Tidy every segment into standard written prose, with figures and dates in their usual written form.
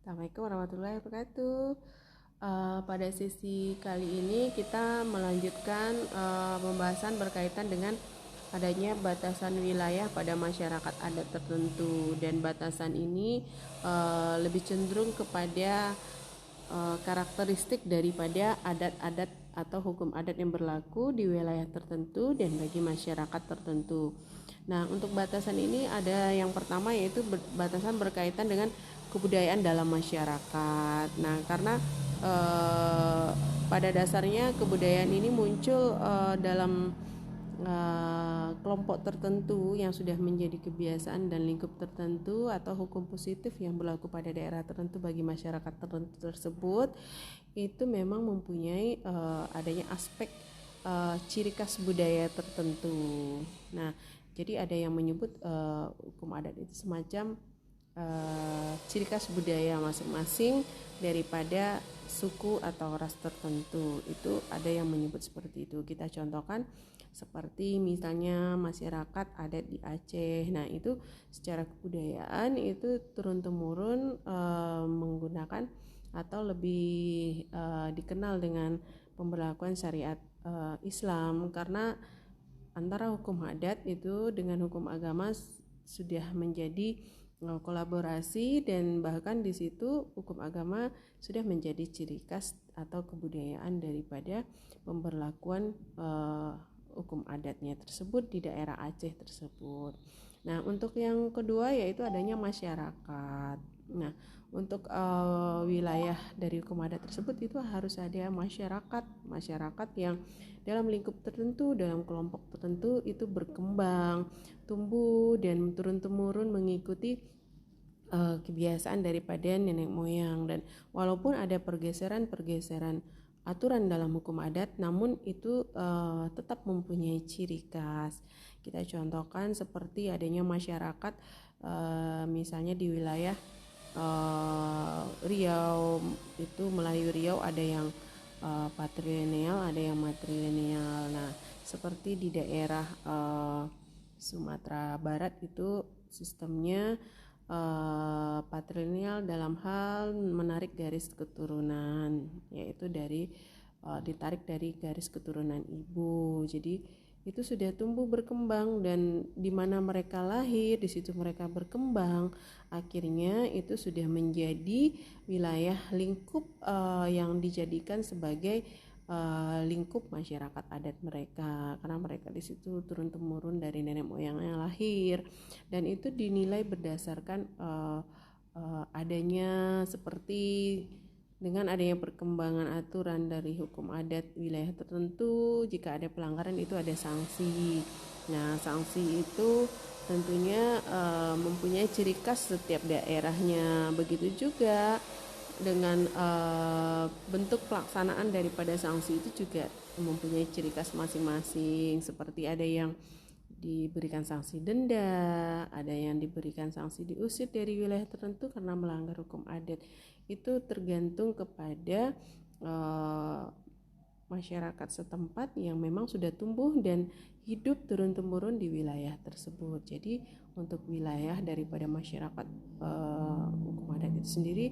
Assalamualaikum warahmatullahi wabarakatuh. Pada sesi kali ini kita melanjutkan pembahasan berkaitan dengan adanya batasan wilayah pada masyarakat adat tertentu, dan batasan ini lebih cenderung kepada karakteristik daripada adat-adat atau hukum adat yang berlaku di wilayah tertentu dan bagi masyarakat tertentu. Nah, untuk batasan ini ada yang pertama, yaitu batasan berkaitan dengan kebudayaan dalam masyarakat. Nah, karena pada dasarnya kebudayaan ini muncul dalam kelompok tertentu yang sudah menjadi kebiasaan dan lingkup tertentu atau hukum positif yang berlaku pada daerah tertentu bagi masyarakat tertentu tersebut, itu memang mempunyai adanya aspek ciri khas budaya tertentu. Nah, jadi ada yang menyebut hukum adat itu semacam ciri khas budaya masing-masing daripada suku atau ras tertentu. Itu ada yang menyebut seperti itu. Kita contohkan seperti misalnya masyarakat adat di Aceh. Nah, itu secara kebudayaan itu turun-temurun menggunakan atau lebih dikenal dengan pemberlakuan syariat Islam, karena antara hukum adat itu dengan hukum agama sudah menjadi kolaborasi, dan bahkan di situ hukum agama sudah menjadi ciri khas atau kebudayaan daripada pemberlakuan hukum adatnya tersebut di daerah Aceh tersebut. Nah, untuk yang kedua yaitu adanya masyarakat. Nah, untuk wilayah dari hukum adat tersebut itu harus ada masyarakat yang dalam lingkup tertentu, dalam kelompok tertentu itu berkembang, tumbuh dan turun-temurun mengikuti kebiasaan daripada nenek moyang. Dan walaupun ada pergeseran aturan dalam hukum adat, namun itu tetap mempunyai ciri khas. Kita contohkan seperti adanya masyarakat misalnya di wilayah Riau, itu Melayu Riau ada yang patrilineal, ada yang matrilineal. Nah, seperti di daerah Sumatera Barat itu sistemnya patrilineal dalam hal menarik garis keturunan, yaitu ditarik dari garis keturunan ibu. Jadi itu sudah tumbuh berkembang, dan di mana mereka lahir di situ mereka berkembang, akhirnya itu sudah menjadi wilayah lingkup yang dijadikan sebagai lingkup masyarakat adat mereka, karena mereka di situ turun temurun dari nenek moyangnya lahir, dan itu dinilai berdasarkan adanya seperti dengan adanya perkembangan aturan dari hukum adat wilayah tertentu, jika ada pelanggaran itu ada sanksi. Nah, sanksi itu tentunya mempunyai ciri khas setiap daerahnya. Begitu juga dengan bentuk pelaksanaan daripada sanksi itu juga mempunyai ciri khas masing-masing. Seperti ada yang diberikan sanksi denda, ada yang diberikan sanksi diusir dari wilayah tertentu karena melanggar hukum adat. Itu tergantung kepada masyarakat setempat yang memang sudah tumbuh dan hidup turun-temurun di wilayah tersebut. Jadi untuk wilayah daripada masyarakat hukum adat itu sendiri,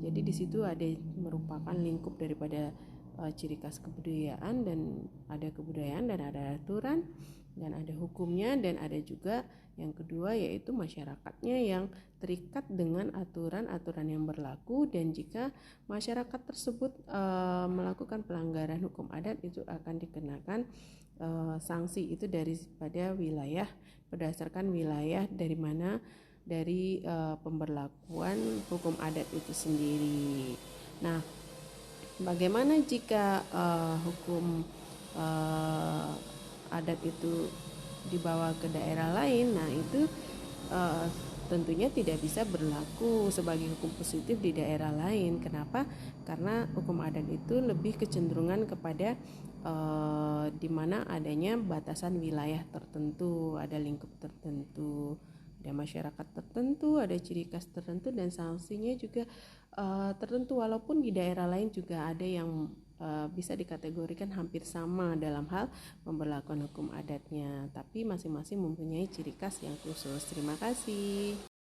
jadi di situ ada merupakan lingkup daripada ciri khas kebudayaan, dan ada kebudayaan dan ada aturan dan ada hukumnya, dan ada juga yang kedua yaitu masyarakatnya yang terikat dengan aturan-aturan yang berlaku, dan jika masyarakat tersebut melakukan pelanggaran hukum adat itu akan dikenakan sanksi itu daripada wilayah, berdasarkan wilayah dari mana dari pemberlakuan hukum adat itu sendiri. Nah, bagaimana jika hukum adat itu dibawa ke daerah lain? Nah, itu tentunya tidak bisa berlaku sebagai hukum positif di daerah lain. Kenapa? Karena hukum adat itu lebih kecenderungan kepada di mana adanya batasan wilayah tertentu, ada lingkup tertentu, ada masyarakat tertentu, ada ciri khas tertentu, dan sanksinya juga tertentu. Walaupun di daerah lain juga ada yang bisa dikategorikan hampir sama dalam hal pemberlakuan hukum adatnya, tapi masing-masing mempunyai ciri khas yang khusus. Terima kasih.